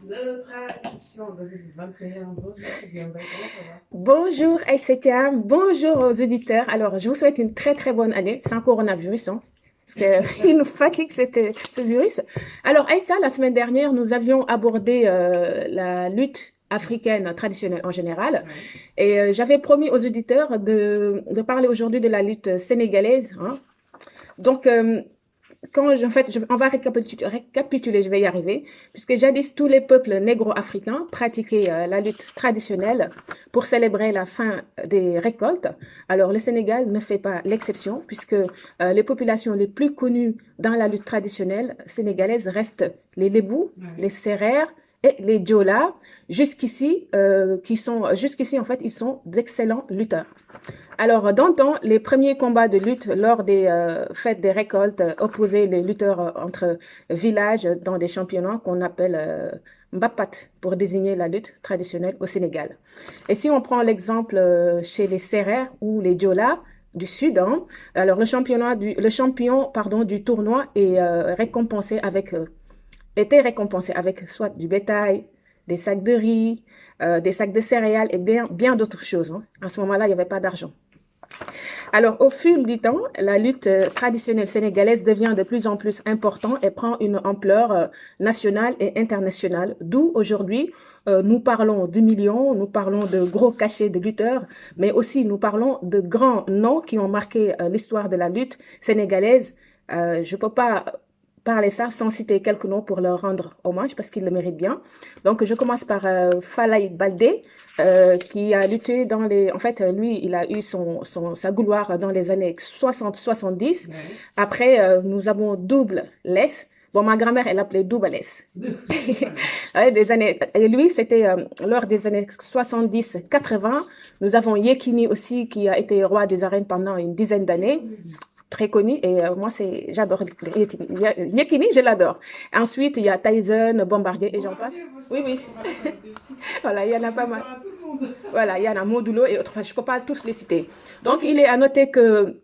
de tradition 2021. Bonjour, comment ça va? Bonjour Aïssetia, bonjour aux auditeurs. Alors, je vous souhaite une très très bonne année sans coronavirus, hein, parce qu'il nous fatigue ce virus. Alors Aïssa, la semaine dernière, nous avions abordé la lutte africaine traditionnelle en général, Ouais. et j'avais promis aux auditeurs de parler aujourd'hui de la lutte sénégalaise, hein. Donc, on va récapituler, je vais y arriver, puisque jadis tous les peuples négro-africains pratiquaient la lutte traditionnelle pour célébrer la fin des récoltes. Alors le Sénégal ne fait pas l'exception, puisque les populations les plus connues dans la lutte traditionnelle sénégalaise restent les Lébou, les Ouais. Sérères et les Diola. Jusqu'ici en fait, ils sont d'excellents lutteurs. Alors, dans le temps, les premiers combats de lutte lors des fêtes des récoltes opposaient les lutteurs entre villages dans des championnats qu'on appelle Mbapat pour désigner la lutte traditionnelle au Sénégal. Et si on prend l'exemple chez les Sérères ou les Diola du Sud, hein, alors le champion pardon, du tournoi est était récompensé avec soit du bétail, des sacs de riz, des sacs de céréales et bien d'autres choses, hein. À ce moment-là, il n'y avait pas d'argent. Alors, au fil du temps, la lutte traditionnelle sénégalaise devient de plus en plus importante et prend une ampleur nationale et internationale. D'où aujourd'hui, nous parlons de millions, nous parlons de gros cachets de lutteurs, mais aussi nous parlons de grands noms qui ont marqué l'histoire de la lutte sénégalaise. Je ne peux pas parler ça sans citer quelques noms pour leur rendre hommage parce qu'ils le méritent bien. Donc, je commence par Falaye Baldé, qui a lutté dans les... En fait, lui, il a eu sa gloire dans les années 60-70. Ouais. Après, nous avons Double Less. Bon, ma grand-mère, elle l'appelait Double Less. Ouais, et lui, c'était lors des années 70-80. Nous avons Yekini aussi, qui a été roi des arènes pendant une dizaine d'années, très connu, et moi j'adore Yekini, je l'adore. Ensuite il y a Tyson, Bombardier et j'en passe. Oui, oui. Voilà, il y en a pas mal. Voilà, il y en a Modulo et autres. Enfin, je ne peux pas tous les citer. Donc il est à noter que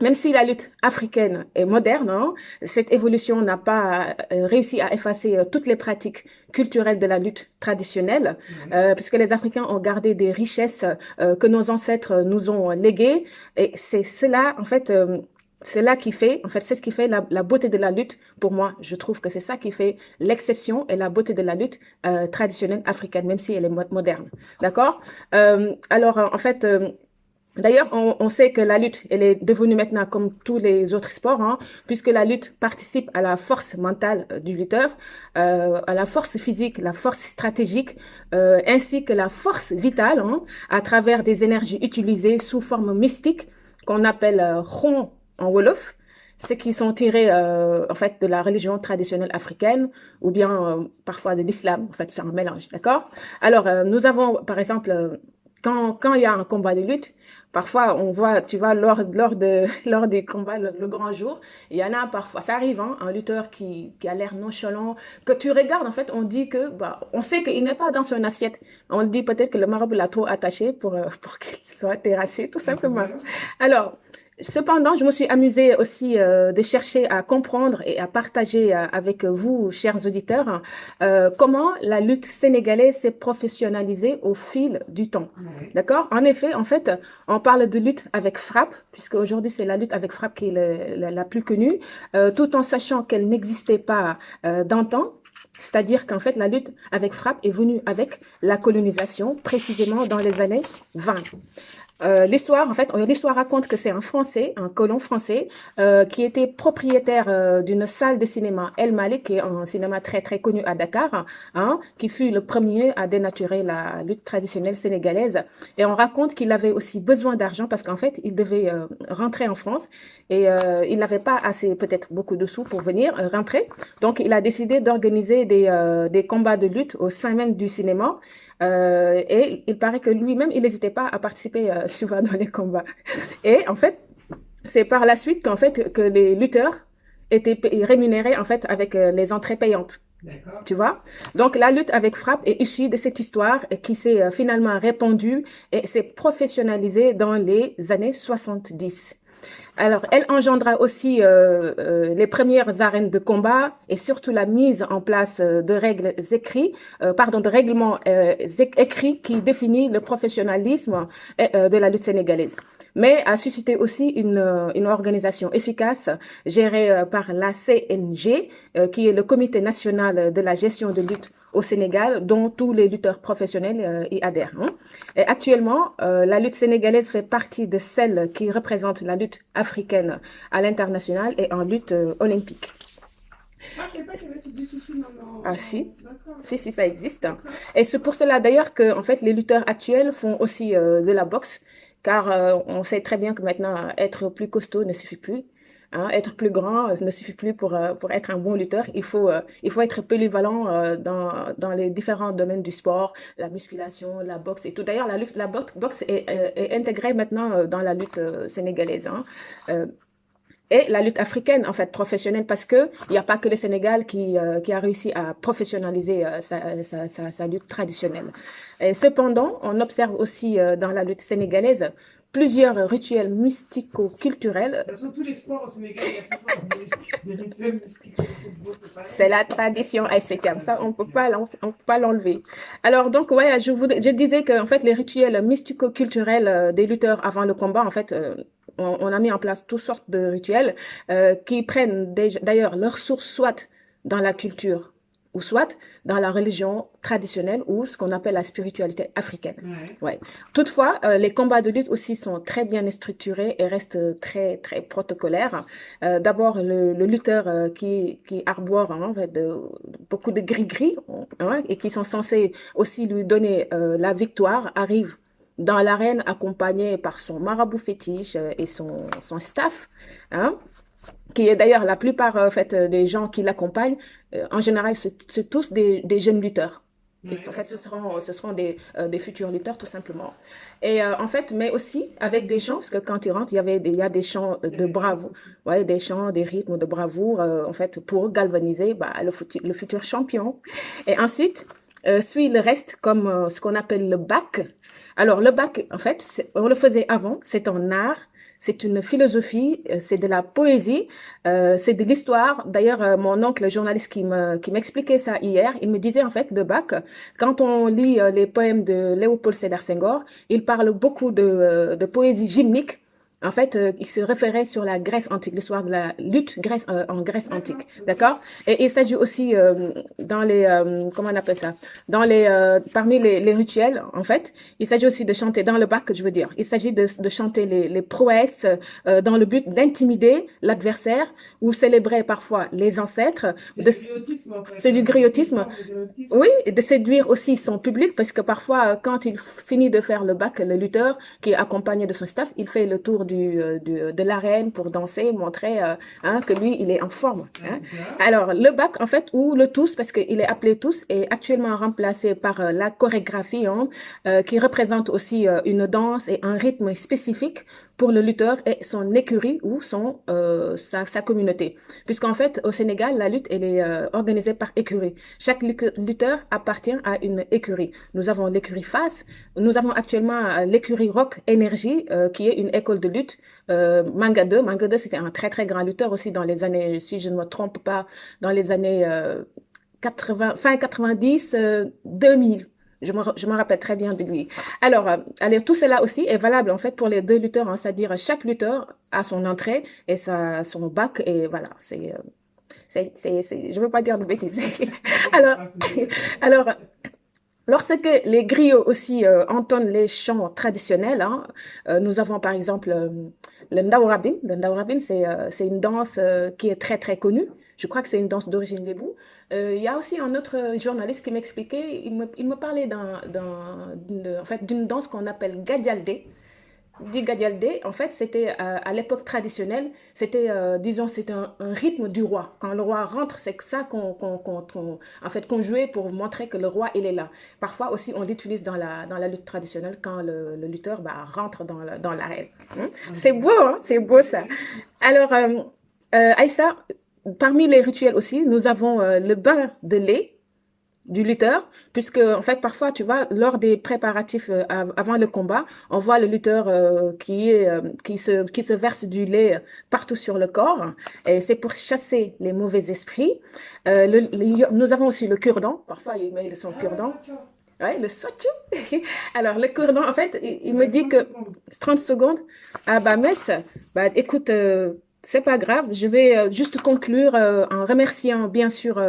même si la lutte africaine est moderne, hein, cette évolution n'a pas réussi à effacer toutes les pratiques culturelles de la lutte traditionnelle, puisque les Africains ont gardé des richesses que nos ancêtres nous ont léguées. Et c'est cela, en fait, c'est ce qui fait la beauté de la lutte. Pour moi, je trouve que c'est ça qui fait l'exception et la beauté de la lutte traditionnelle africaine, même si elle est moderne. D'accord? En fait, d'ailleurs, on sait que la lutte, elle est devenue maintenant comme tous les autres sports, hein, puisque la lutte participe à la force mentale du lutteur, à la force physique, la force stratégique, ainsi que la force vitale, hein, à travers des énergies utilisées sous forme mystique qu'on appelle Khon en Wolof, ceux qui sont tirés en fait de la religion traditionnelle africaine ou bien parfois de l'islam. En fait, c'est un mélange, d'accord? Alors, nous avons par exemple quand il y a un combat de lutte, parfois on voit, tu vois, lors du combat, le grand jour, il y en a parfois, ça arrive, hein, un lutteur qui a l'air nonchalant, que tu regardes, en fait, on dit que, bah, on sait qu'il n'est pas dans son assiette. On dit peut-être que le marabout l'a trop attaché pour qu'il soit terrassé, tout simplement. Alors, cependant, je me suis amusée aussi de chercher à comprendre et à partager avec vous, chers auditeurs, comment la lutte sénégalaise s'est professionnalisée au fil du temps. Ouais. D'accord? En effet, en fait, on parle de lutte avec frappe, puisque aujourd'hui c'est la lutte avec frappe qui est la plus connue, tout en sachant qu'elle n'existait pas d'antan. C'est-à-dire qu'en fait, la lutte avec frappe est venue avec la colonisation, précisément dans les années 20. L'histoire raconte que c'est un Français, un colon français, qui était propriétaire d'une salle de cinéma El Malik, qui est un cinéma très très connu à Dakar, hein, qui fut le premier à dénaturer la lutte traditionnelle sénégalaise. Et on raconte qu'il avait aussi besoin d'argent parce qu'en fait, il devait rentrer en France et il n'avait pas assez, peut-être beaucoup de sous pour venir rentrer. Donc, il a décidé d'organiser des combats de lutte au sein même du cinéma. Et il paraît que lui-même, il n'hésitait pas à participer souvent dans les combats. Et en fait, c'est par la suite qu'en fait que les lutteurs étaient rémunérés en fait avec les entrées payantes. D'accord. Tu vois? Donc la lutte avec frappe est issue de cette histoire qui s'est finalement répandue et s'est professionnalisée dans les années 70. Alors, elle engendra aussi les premières arènes de combat et surtout la mise en place de règles écrits, de règlements écrits qui définit le professionnalisme de la lutte sénégalaise. Mais a suscité aussi une organisation efficace gérée par la CNG, qui est le Comité national de la gestion de lutte au Sénégal, dont tous les lutteurs professionnels y adhèrent. Hein. Et actuellement, la lutte sénégalaise fait partie de celles qui représentent la lutte africaine à l'international et en lutte olympique. Ah, je ne sais pas qu'il y avait cette discipline Ah si, D'accord. si, ça existe. Et c'est pour cela d'ailleurs que en fait, les lutteurs actuels font aussi de la boxe, car on sait très bien que maintenant, être plus costaud ne suffit plus. Hein, être plus grand ne suffit plus pour être un bon lutteur. Il faut être polyvalent dans les différents domaines du sport, la musculation, la boxe et tout. D'ailleurs, la boxe est intégrée maintenant dans la lutte sénégalaise. Hein. Et la lutte africaine, en fait, professionnelle, parce que il n'y a pas que le Sénégal qui a réussi à professionnaliser sa lutte traditionnelle. Et cependant, on observe aussi dans la lutte sénégalaise plusieurs rituels mystico-culturels. Dans tous les sports au Sénégal, il y a toujours des rituels mystiques. C'est la tradition haïtienne, ça on peut pas l'enlever. Alors donc ouais, je disais que en fait les rituels mystico-culturels des lutteurs avant le combat, en fait, on a mis en place toutes sortes de rituels qui prennent d'ailleurs leur source soit dans la culture ou soit dans la religion traditionnelle ou ce qu'on appelle la spiritualité africaine. Ouais. Toutefois, les combats de lutte aussi sont très bien structurés et restent très, très protocolaires. D'abord, le lutteur qui arbore hein, beaucoup de gris-gris hein, et qui sont censés aussi lui donner la victoire arrive dans l'arène accompagné par son marabout fétiche et son staff. Hein, qui est d'ailleurs la plupart en fait, des gens qui l'accompagnent, en général, c'est tous des jeunes lutteurs. Et en fait, ce seront des futurs lutteurs, tout simplement. Et en fait, mais aussi avec des chants, parce que quand ils rentrent, il y a des chants de bravoure, ouais, des chants, des rythmes de bravoure, en fait, pour galvaniser le futur champion. Et ensuite, suit le reste comme ce qu'on appelle le bac. Alors, le bac, en fait, on le faisait avant, c'est un art. C'est une philosophie, c'est de la poésie, c'est de l'histoire. D'ailleurs, mon oncle, le journaliste qui m'expliquait ça hier, il me disait en fait de Bach, quand on lit les poèmes de Léopold Sédar Senghor, il parle beaucoup de poésie gymnique. En fait, il se référait sur la Grèce antique, l'histoire de la lutte en Grèce antique, d'accord? Et il s'agit aussi dans les comment on appelle ça? Parmi les rituels, en fait, il s'agit aussi de chanter dans le bac, je veux dire. Il s'agit de chanter les prouesses dans le but d'intimider l'adversaire ou célébrer parfois les ancêtres. C'est du griotisme. Oui, et de séduire aussi son public parce que parfois, quand il finit de faire le bac, le lutteur qui est accompagné de son staff, il fait le tour de l'arène pour danser, montrer hein, que lui, il est en forme. Hein. Alors, le bac, en fait, ou le tous, parce qu'il est appelé tous, est actuellement remplacé par la chorégraphie, hein, qui représente aussi une danse et un rythme spécifique pour le lutteur et son écurie ou sa communauté. Puisqu'en fait, au Sénégal, la lutte, elle est organisée par écurie. Chaque lutteur appartient à une écurie. Nous avons l'écurie FAS, nous avons actuellement l'écurie Rock Énergie, qui est une école de lutte. Manga 2, c'était un très très grand lutteur aussi dans les années, si je ne me trompe pas, dans les années fin 90, 2000. Je me rappelle très bien de lui. Alors, tout cela aussi est valable en fait pour les deux lutteurs, hein, c'est-à-dire chaque lutteur a son entrée et son bac et voilà. Je veux pas dire de bêtises. alors, lorsque les griots aussi entonnent les chants traditionnels, hein, nous avons par exemple le Ndaourabine. Le Ndaourabine, c'est une danse qui est très très connue. Je crois que c'est une danse d'origine lébou. Il y a aussi un autre journaliste qui m'expliquait, il me parlait en fait, d'une danse qu'on appelle Gadialdé. Dit Gadialdé, en fait, c'était à l'époque traditionnelle, c'était, disons, c'était un rythme du roi. Quand le roi rentre, c'est ça qu'on jouait pour montrer que le roi, il est là. Parfois aussi, on l'utilise dans la lutte traditionnelle quand le lutteur rentre dans l'arène. Hein? C'est beau, hein? C'est beau ça. Alors, Aïssa, parmi les rituels aussi, nous avons le bain de lait. du lutteur, puisque en fait parfois tu vois lors des préparatifs avant le combat, on voit le lutteur qui se verse du lait partout sur le corps, et c'est pour chasser les mauvais esprits. Nous avons aussi le cure-dent, parfois il met son cure-dent. Ouais, le sotu. Alors, le cure-dent, en fait, il me dit que 30 secondes. Ah bah, Mess, bah, écoute, c'est pas grave. Je vais juste conclure en remerciant, bien sûr,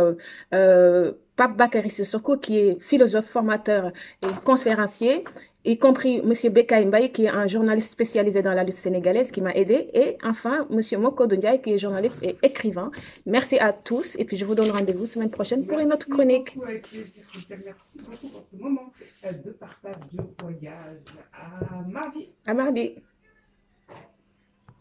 Pape Bakary Sissoko, qui est philosophe, formateur et conférencier, y compris Monsieur Bekay Mbaye, qui est un journaliste spécialisé dans la lutte sénégalaise, qui m'a aidé, et enfin, Monsieur Moko Ndiaye, qui est journaliste et écrivain. Merci à tous, et puis je vous donne rendez-vous semaine prochaine pour une autre chronique. Beaucoup, avec plaisir. Merci beaucoup pour ce moment de partage de voyage. À mardi. À mardi.